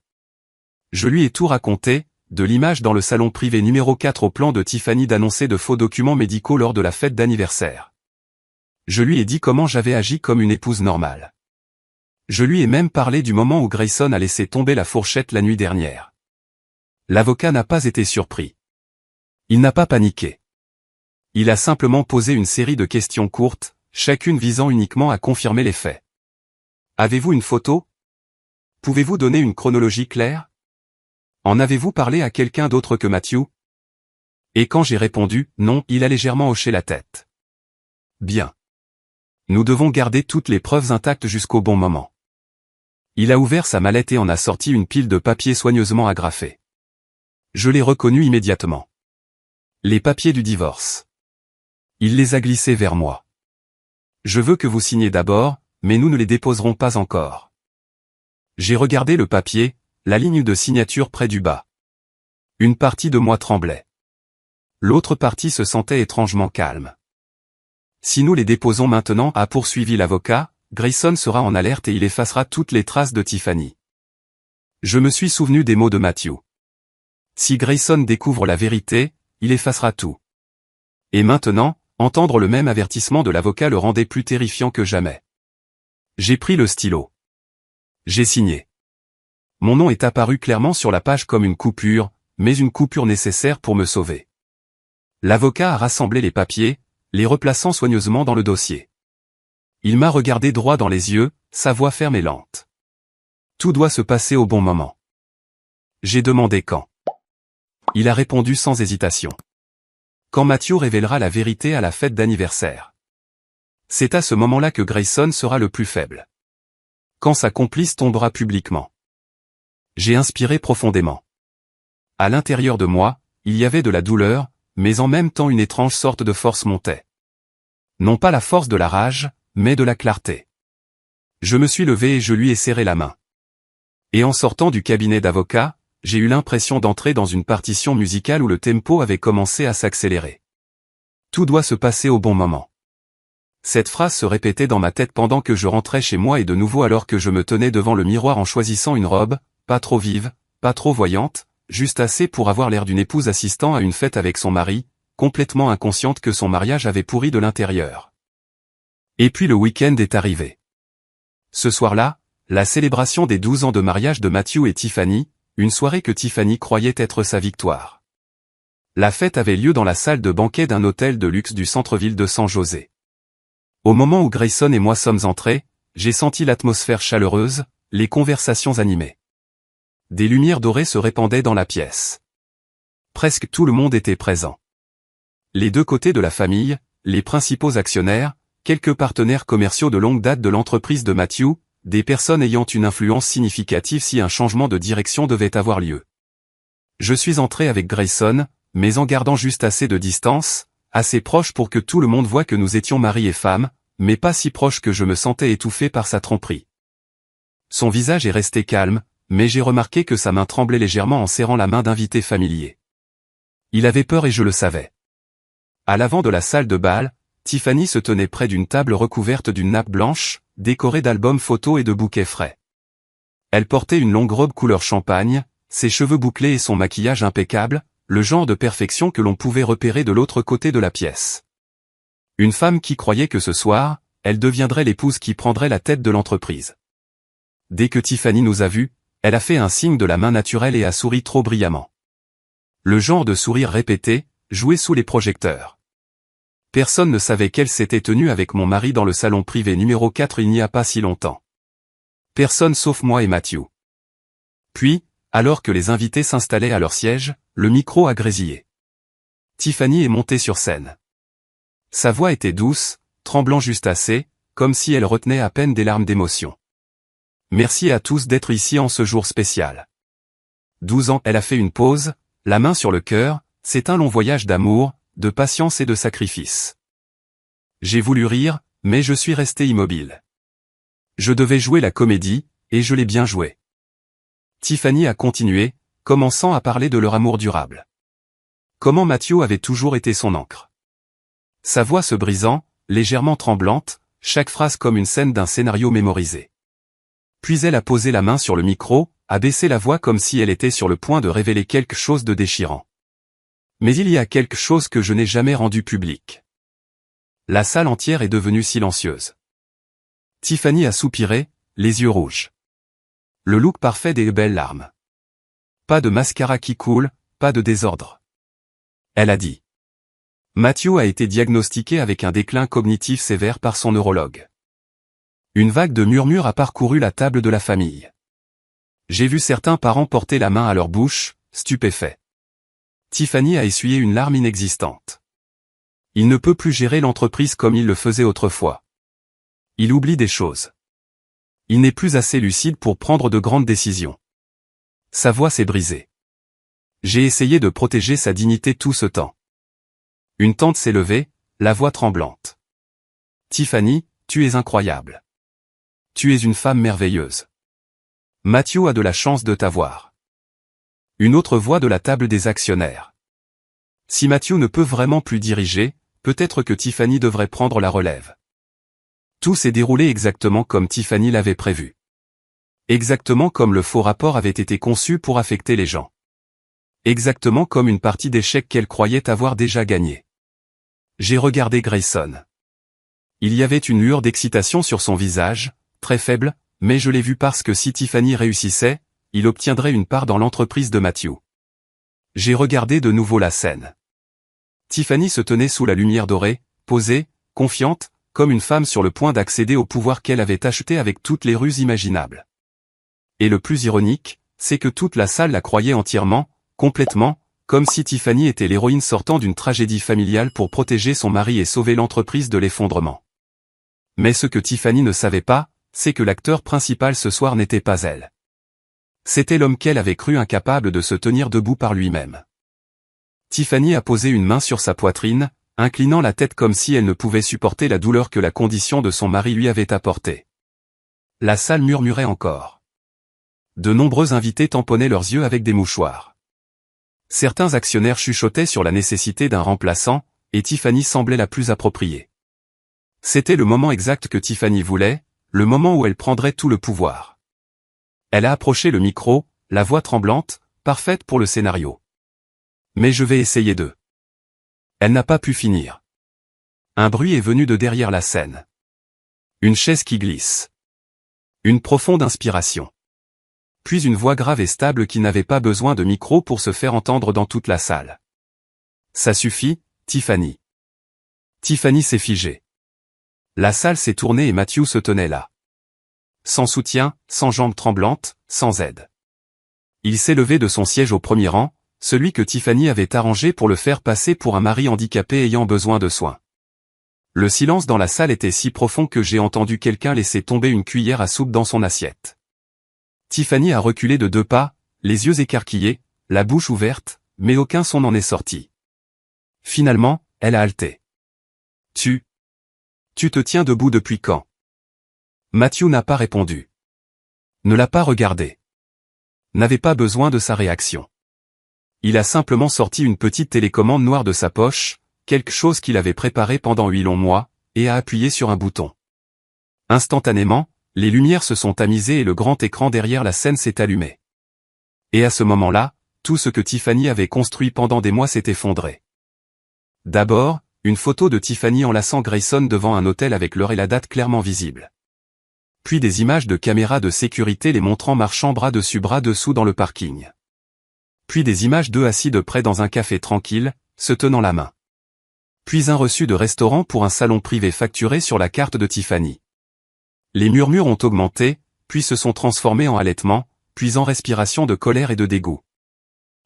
Je lui ai tout raconté, de l'image dans le salon privé numéro 4 au plan de Tiffany d'annoncer de faux documents médicaux lors de la fête d'anniversaire. Je lui ai dit comment j'avais agi comme une épouse normale. Je lui ai même parlé du moment où Grayson a laissé tomber la fourchette la nuit dernière. L'avocat n'a pas été surpris. Il n'a pas paniqué. Il a simplement posé une série de questions courtes, chacune visant uniquement à confirmer les faits. Avez-vous une photo? Pouvez-vous donner une chronologie claire? En avez-vous parlé à quelqu'un d'autre que Matthew? Et quand j'ai répondu « non », il a légèrement hoché la tête. Bien. Nous devons garder toutes les preuves intactes jusqu'au bon moment. Il a ouvert sa mallette et en a sorti une pile de papiers soigneusement agrafés. Je l'ai reconnu immédiatement. Les papiers du divorce. Il les a glissés vers moi. Je veux que vous signiez d'abord, mais nous ne les déposerons pas encore. J'ai regardé le papier, la ligne de signature près du bas. Une partie de moi tremblait. L'autre partie se sentait étrangement calme. Si nous les déposons maintenant, a poursuivi l'avocat, Grayson sera en alerte et il effacera toutes les traces de Tiffany. Je me suis souvenu des mots de Matthew. Si Grayson découvre la vérité, il effacera tout. Et maintenant, entendre le même avertissement de l'avocat le rendait plus terrifiant que jamais. J'ai pris le stylo. J'ai signé. Mon nom est apparu clairement sur la page comme une coupure, mais une coupure nécessaire pour me sauver. L'avocat a rassemblé les papiers, les replaçant soigneusement dans le dossier. Il m'a regardé droit dans les yeux, sa voix ferme et lente. Tout doit se passer au bon moment. J'ai demandé quand. Il a répondu sans hésitation. Quand Matthew révélera la vérité à la fête d'anniversaire. C'est à ce moment-là que Grayson sera le plus faible. Quand sa complice tombera publiquement. J'ai inspiré profondément. À l'intérieur de moi, il y avait de la douleur, mais en même temps une étrange sorte de force montait. Non pas la force de la rage, mais de la clarté. Je me suis levé et je lui ai serré la main. Et en sortant du cabinet d'avocat, j'ai eu l'impression d'entrer dans une partition musicale où le tempo avait commencé à s'accélérer. Tout doit se passer au bon moment. Cette phrase se répétait dans ma tête pendant que je rentrais chez moi et de nouveau alors que je me tenais devant le miroir en choisissant une robe, pas trop vive, pas trop voyante, juste assez pour avoir l'air d'une épouse assistant à une fête avec son mari, complètement inconsciente que son mariage avait pourri de l'intérieur. Et puis le week-end est arrivé. Ce soir-là, la célébration des 12 ans de mariage de Matthew et Tiffany, une soirée que Tiffany croyait être sa victoire. La fête avait lieu dans la salle de banquet d'un hôtel de luxe du centre-ville de San José. Au moment où Grayson et moi sommes entrés, j'ai senti l'atmosphère chaleureuse, les conversations animées. Des lumières dorées se répandaient dans la pièce. Presque tout le monde était présent. Les deux côtés de la famille, les principaux actionnaires, quelques partenaires commerciaux de longue date de l'entreprise de Matthew, des personnes ayant une influence significative si un changement de direction devait avoir lieu. Je suis entré avec Grayson, mais en gardant juste assez de distance, assez proche pour que tout le monde voie que nous étions mari et femme, mais pas si proche que je me sentais étouffé par sa tromperie. Son visage est resté calme, mais j'ai remarqué que sa main tremblait légèrement en serrant la main d'invité familier. Il avait peur et je le savais. À l'avant de la salle de bal, Tiffany se tenait près d'une table recouverte d'une nappe blanche, décorée d'albums photos et de bouquets frais. Elle portait une longue robe couleur champagne, ses cheveux bouclés et son maquillage impeccable, le genre de perfection que l'on pouvait repérer de l'autre côté de la pièce. Une femme qui croyait que ce soir, elle deviendrait l'épouse qui prendrait la tête de l'entreprise. Dès que Tiffany nous a vus, elle a fait un signe de la main naturelle et a souri trop brillamment. Le genre de sourire répété, joué sous les projecteurs. Personne ne savait qu'elle s'était tenue avec mon mari dans le salon privé numéro 4 il n'y a pas si longtemps. Personne sauf moi et Matthew. Puis, alors que les invités s'installaient à leur siège, le micro a grésillé. Tiffany est montée sur scène. Sa voix était douce, tremblant juste assez, comme si elle retenait à peine des larmes d'émotion. Merci à tous d'être ici en ce jour spécial. 12 ans, elle a fait une pause, la main sur le cœur, c'est un long voyage d'amour, de patience et de sacrifice. J'ai voulu rire, mais je suis resté immobile. Je devais jouer la comédie, et je l'ai bien joué. Tiffany a continué, commençant à parler de leur amour durable. Comment Matthew avait toujours été son ancre. Sa voix se brisant, légèrement tremblante, chaque phrase comme une scène d'un scénario mémorisé. Puis elle a posé la main sur le micro, a baissé la voix comme si elle était sur le point de révéler quelque chose de déchirant. Mais il y a quelque chose que je n'ai jamais rendu public. La salle entière est devenue silencieuse. Tiffany a soupiré, les yeux rouges. Le look parfait des belles larmes. Pas de mascara qui coule, pas de désordre. Elle a dit. Matthew a été diagnostiqué avec un déclin cognitif sévère par son neurologue. Une vague de murmures a parcouru la table de la famille. J'ai vu certains parents porter la main à leur bouche, stupéfaits. Tiffany a essuyé une larme inexistante. Il ne peut plus gérer l'entreprise comme il le faisait autrefois. Il oublie des choses. Il n'est plus assez lucide pour prendre de grandes décisions. Sa voix s'est brisée. J'ai essayé de protéger sa dignité tout ce temps. Une tante s'est levée, la voix tremblante. Tiffany, tu es incroyable. Tu es une femme merveilleuse. Matthew a de la chance de t'avoir. Une autre voix de la table des actionnaires. Si Matthew ne peut vraiment plus diriger, peut-être que Tiffany devrait prendre la relève. Tout s'est déroulé exactement comme Tiffany l'avait prévu. Exactement comme le faux rapport avait été conçu pour affecter les gens. Exactement comme une partie d'échecs qu'elle croyait avoir déjà gagnée. J'ai regardé Grayson. Il y avait une lueur d'excitation sur son visage, très faible, mais je l'ai vu parce que si Tiffany réussissait, il obtiendrait une part dans l'entreprise de Matthew. J'ai regardé de nouveau la scène. Tiffany se tenait sous la lumière dorée, posée, confiante, comme une femme sur le point d'accéder au pouvoir qu'elle avait acheté avec toutes les ruses imaginables. Et le plus ironique, c'est que toute la salle la croyait entièrement, complètement, comme si Tiffany était l'héroïne sortant d'une tragédie familiale pour protéger son mari et sauver l'entreprise de l'effondrement. Mais ce que Tiffany ne savait pas, c'est que l'acteur principal ce soir n'était pas elle. C'était l'homme qu'elle avait cru incapable de se tenir debout par lui-même. Tiffany a posé une main sur sa poitrine, inclinant la tête comme si elle ne pouvait supporter la douleur que la condition de son mari lui avait apportée. La salle murmurait encore. De nombreux invités tamponnaient leurs yeux avec des mouchoirs. Certains actionnaires chuchotaient sur la nécessité d'un remplaçant, et Tiffany semblait la plus appropriée. C'était le moment exact que Tiffany voulait, le moment où elle prendrait tout le pouvoir. Elle a approché le micro, la voix tremblante, parfaite pour le scénario. Mais je vais essayer de... Elle n'a pas pu finir. Un bruit est venu de derrière la scène. Une chaise qui glisse. Une profonde inspiration. Puis une voix grave et stable qui n'avait pas besoin de micro pour se faire entendre dans toute la salle. Ça suffit, Tiffany. Tiffany s'est figée. La salle s'est tournée et Matthew se tenait là. Sans soutien, sans jambes tremblantes, sans aide. Il s'est levé de son siège au premier rang, celui que Tiffany avait arrangé pour le faire passer pour un mari handicapé ayant besoin de soins. Le silence dans la salle était si profond que j'ai entendu quelqu'un laisser tomber une cuillère à soupe dans son assiette. Tiffany a reculé de 2 pas, les yeux écarquillés, la bouche ouverte, mais aucun son n'en est sorti. Finalement, elle a halté. Tu te tiens debout depuis quand? Matthew n'a pas répondu. Ne l'a pas regardé. N'avait pas besoin de sa réaction. Il a simplement sorti une petite télécommande noire de sa poche, quelque chose qu'il avait préparé pendant 8 longs mois, et a appuyé sur un bouton. Instantanément, les lumières se sont tamisées et le grand écran derrière la scène s'est allumé. Et à ce moment-là, tout ce que Tiffany avait construit pendant des mois s'est effondré. D'abord, une photo de Tiffany enlaçant Grayson devant un hôtel avec l'heure et la date clairement visibles. Puis des images de caméras de sécurité les montrant marchant bras dessus bras dessous dans le parking. Puis des images d'eux assis de près dans un café tranquille, se tenant la main. Puis un reçu de restaurant pour un salon privé facturé sur la carte de Tiffany. Les murmures ont augmenté, puis se sont transformés en halètements, puis en respiration de colère et de dégoût.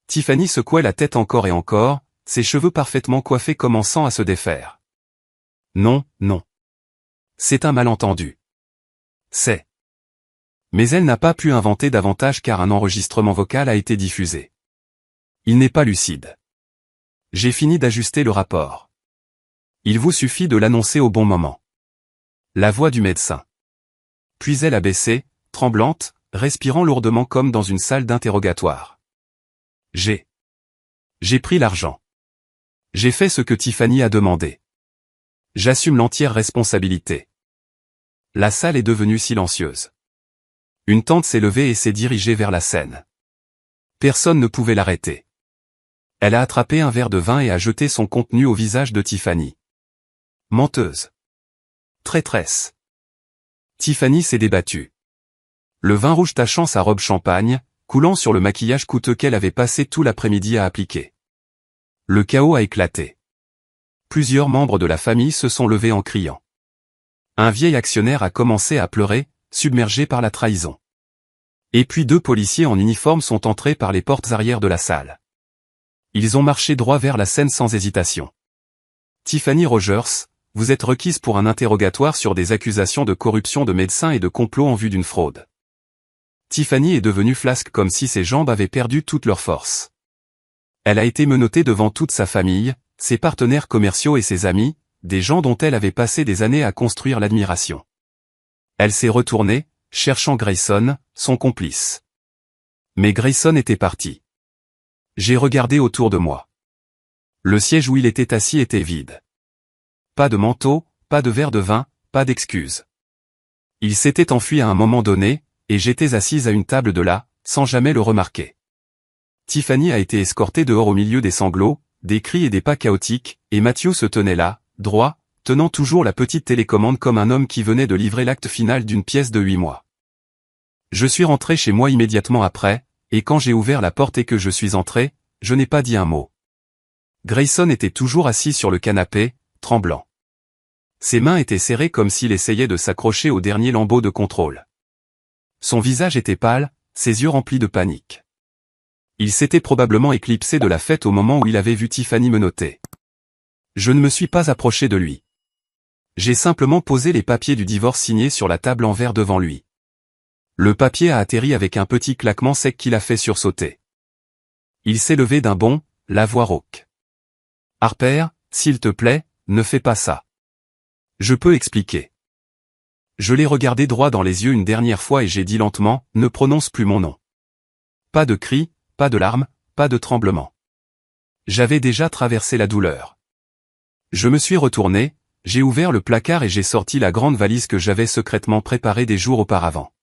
Tiffany secouait la tête encore et encore, ses cheveux parfaitement coiffés commençant à se défaire. Non, non. C'est un malentendu. C'est. Mais elle n'a pas pu inventer davantage car un enregistrement vocal a été diffusé. Il n'est pas lucide. J'ai fini d'ajuster le rapport. Il vous suffit de l'annoncer au bon moment. La voix du médecin. Puis elle a baissé, tremblante, respirant lourdement comme dans une salle d'interrogatoire. J'ai pris l'argent. J'ai fait ce que Tiffany a demandé. J'assume l'entière responsabilité. La salle est devenue silencieuse. Une tante s'est levée et s'est dirigée vers la scène. Personne ne pouvait l'arrêter. Elle a attrapé un verre de vin et a jeté son contenu au visage de Tiffany. Menteuse. Traîtresse. Tiffany s'est débattue. Le vin rouge tachant sa robe champagne, coulant sur le maquillage coûteux qu'elle avait passé tout l'après-midi à appliquer. Le chaos a éclaté. Plusieurs membres de la famille se sont levés en criant. Un vieil actionnaire a commencé à pleurer, submergé par la trahison. Et puis 2 policiers en uniforme sont entrés par les portes arrière de la salle. Ils ont marché droit vers la scène sans hésitation. Tiffany Rogers, vous êtes requise pour un interrogatoire sur des accusations de corruption de médecins et de complot en vue d'une fraude. Tiffany est devenue flasque comme si ses jambes avaient perdu toute leur force. Elle a été menottée devant toute sa famille, ses partenaires commerciaux et ses amis, des gens dont elle avait passé des années à construire l'admiration. Elle s'est retournée, cherchant Grayson, son complice. Mais Grayson était parti. J'ai regardé autour de moi. Le siège où il était assis était vide. Pas de manteau, pas de verre de vin, pas d'excuses. Il s'était enfui à un moment donné, et j'étais assise à une table de là, sans jamais le remarquer. Tiffany a été escortée dehors au milieu des sanglots, des cris et des pas chaotiques, et Matthew se tenait là, droit, tenant toujours la petite télécommande comme un homme qui venait de livrer l'acte final d'une pièce de 8 mois. Je suis rentré chez moi immédiatement après, et quand j'ai ouvert la porte et que je suis entré, je n'ai pas dit un mot. Grayson était toujours assis sur le canapé, tremblant. Ses mains étaient serrées comme s'il essayait de s'accrocher au dernier lambeau de contrôle. Son visage était pâle, ses yeux remplis de panique. Il s'était probablement éclipsé de la fête au moment où il avait vu Tiffany menottée. Je ne me suis pas approché de lui. J'ai simplement posé les papiers du divorce signés sur la table en verre devant lui. Le papier a atterri avec un petit claquement sec qui l'a fait sursauter. Il s'est levé d'un bond, la voix rauque. « Harper, s'il te plaît, ne fais pas ça. Je peux expliquer. » Je l'ai regardé droit dans les yeux une dernière fois et j'ai dit lentement, « Ne prononce plus mon nom. » Pas de cris, pas de larmes, pas de tremblements. J'avais déjà traversé la douleur. Je me suis retourné, j'ai ouvert le placard et j'ai sorti la grande valise que j'avais secrètement préparée des jours auparavant.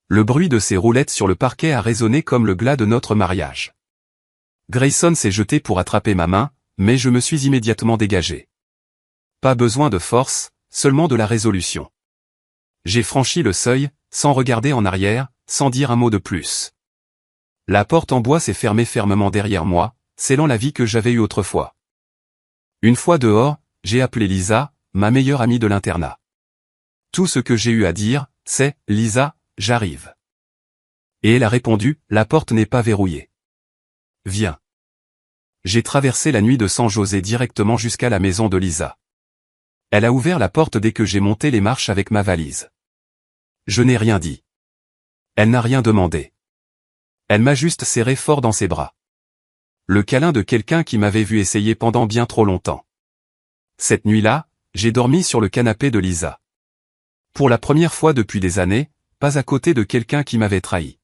Le bruit de ses roulettes sur le parquet a résonné comme le glas de notre mariage. Grayson s'est jeté pour attraper ma main, mais je me suis immédiatement dégagé. Pas besoin de force, seulement de la résolution. J'ai franchi le seuil, sans regarder en arrière, sans dire un mot de plus. La porte en bois s'est fermée fermement derrière moi, scellant la vie que j'avais eue autrefois. Une fois dehors, j'ai appelé Lisa, ma meilleure amie de l'internat. Tout ce que j'ai eu à dire, c'est « Lisa, j'arrive ». Et elle a répondu « La porte n'est pas verrouillée. Viens ». J'ai traversé la nuit de San José directement jusqu'à la maison de Lisa. Elle a ouvert la porte dès que j'ai monté les marches avec ma valise. Je n'ai rien dit. Elle n'a rien demandé. Elle m'a juste serré fort dans ses bras. Le câlin de quelqu'un qui m'avait vu essayer pendant bien trop longtemps. Cette nuit-là, j'ai dormi sur le canapé de Lisa. Pour la première fois depuis des années, pas à côté de quelqu'un qui m'avait trahi.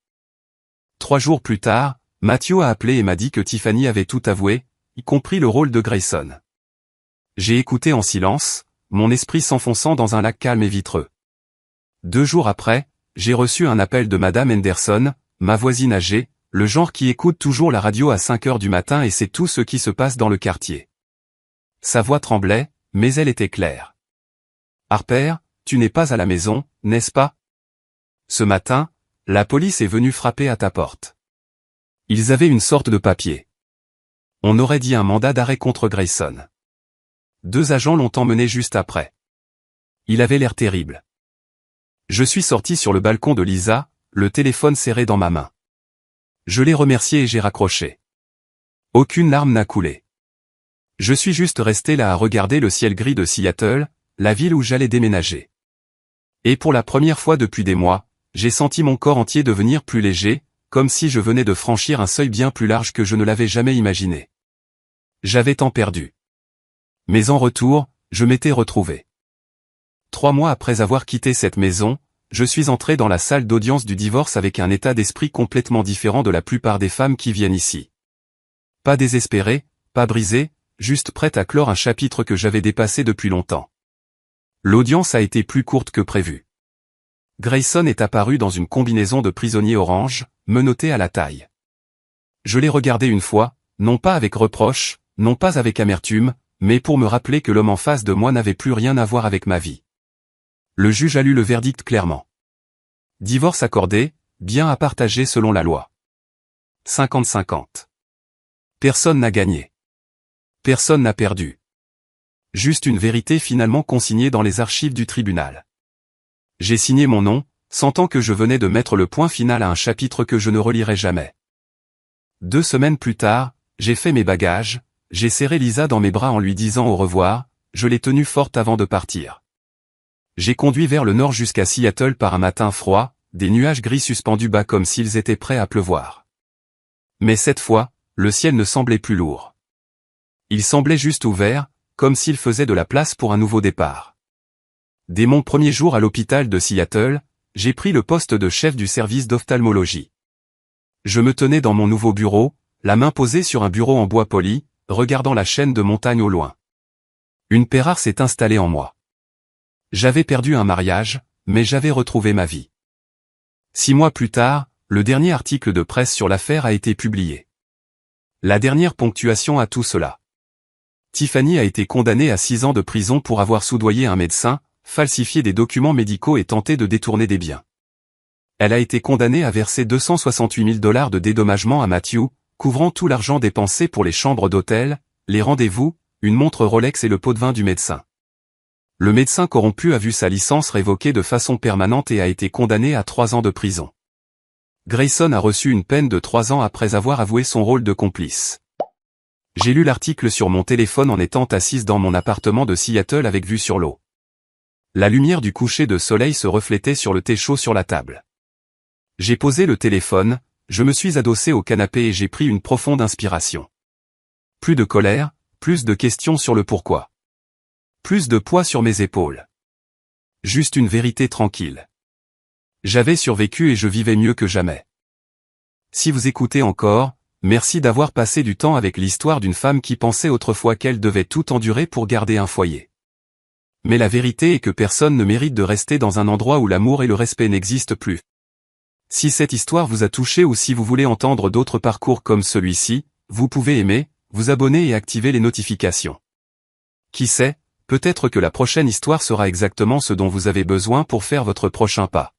3 jours plus tard, Matthew a appelé et m'a dit que Tiffany avait tout avoué, y compris le rôle de Grayson. J'ai écouté en silence, mon esprit s'enfonçant dans un lac calme et vitreux. 2 jours après, j'ai reçu un appel de Madame Henderson, ma voisine âgée, le genre qui écoute toujours la radio à 5 heures du matin et sait tout ce qui se passe dans le quartier. Sa voix tremblait, mais elle était claire. « Harper, tu n'es pas à la maison, n'est-ce pas? Ce matin, la police est venue frapper à ta porte. Ils avaient une sorte de papier. On aurait dit un mandat d'arrêt contre Grayson. 2 agents l'ont emmené juste après. Il avait l'air terrible. Je suis sorti sur le balcon de Lisa, le téléphone serré dans ma main. Je l'ai remercié et j'ai raccroché. Aucune larme n'a coulé. Je suis juste resté là à regarder le ciel gris de Seattle, la ville où j'allais déménager. Et pour la première fois depuis des mois, j'ai senti mon corps entier devenir plus léger, comme si je venais de franchir un seuil bien plus large que je ne l'avais jamais imaginé. J'avais tant perdu. Mais en retour, je m'étais retrouvé. 3 mois après avoir quitté cette maison, je suis entré dans la salle d'audience du divorce avec un état d'esprit complètement différent de la plupart des femmes qui viennent ici. Pas désespéré, pas brisé, juste prête à clore un chapitre que j'avais dépassé depuis longtemps. L'audience a été plus courte que prévu. Grayson est apparu dans une combinaison de prisonnier orange, menotté à la taille. Je l'ai regardé une fois, non pas avec reproche, non pas avec amertume, mais pour me rappeler que l'homme en face de moi n'avait plus rien à voir avec ma vie. Le juge a lu le verdict clairement. Divorce accordé, bien à partager selon la loi. 50-50. Personne n'a gagné. Personne n'a perdu. Juste une vérité finalement consignée dans les archives du tribunal. J'ai signé mon nom, sentant que je venais de mettre le point final à un chapitre que je ne relirai jamais. 2 semaines plus tard, j'ai fait mes bagages, j'ai serré Lisa dans mes bras en lui disant au revoir, je l'ai tenue forte avant de partir. J'ai conduit vers le nord jusqu'à Seattle par un matin froid, des nuages gris suspendus bas comme s'ils étaient prêts à pleuvoir. Mais cette fois, le ciel ne semblait plus lourd. Il semblait juste ouvert, comme s'il faisait de la place pour un nouveau départ. Dès mon premier jour à l'hôpital de Seattle, j'ai pris le poste de chef du service d'ophtalmologie. Je me tenais dans mon nouveau bureau, la main posée sur un bureau en bois poli, regardant la chaîne de montagnes au loin. Une paix rare s'est installée en moi. J'avais perdu un mariage, mais j'avais retrouvé ma vie. 6 mois plus tard, le dernier article de presse sur l'affaire a été publié. La dernière ponctuation à tout cela. Tiffany a été condamnée à 6 ans de prison pour avoir soudoyé un médecin, falsifié des documents médicaux et tenté de détourner des biens. Elle a été condamnée à verser $268 000 de dédommagement à Matthew, couvrant tout l'argent dépensé pour les chambres d'hôtel, les rendez-vous, une montre Rolex et le pot de vin du médecin. Le médecin corrompu a vu sa licence révoquée de façon permanente et a été condamné à 3 ans de prison. Grayson a reçu une peine de 3 ans après avoir avoué son rôle de complice. J'ai lu l'article sur mon téléphone en étant assise dans mon appartement de Seattle avec vue sur l'eau. La lumière du coucher de soleil se reflétait sur le thé chaud sur la table. J'ai posé le téléphone, je me suis adossé au canapé et j'ai pris une profonde inspiration. Plus de colère, plus de questions sur le pourquoi. Plus de poids sur mes épaules. Juste une vérité tranquille. J'avais survécu et je vivais mieux que jamais. Si vous écoutez encore, merci d'avoir passé du temps avec l'histoire d'une femme qui pensait autrefois qu'elle devait tout endurer pour garder un foyer. Mais la vérité est que personne ne mérite de rester dans un endroit où l'amour et le respect n'existent plus. Si cette histoire vous a touché ou si vous voulez entendre d'autres parcours comme celui-ci, vous pouvez aimer, vous abonner et activer les notifications. Qui sait, peut-être que la prochaine histoire sera exactement ce dont vous avez besoin pour faire votre prochain pas.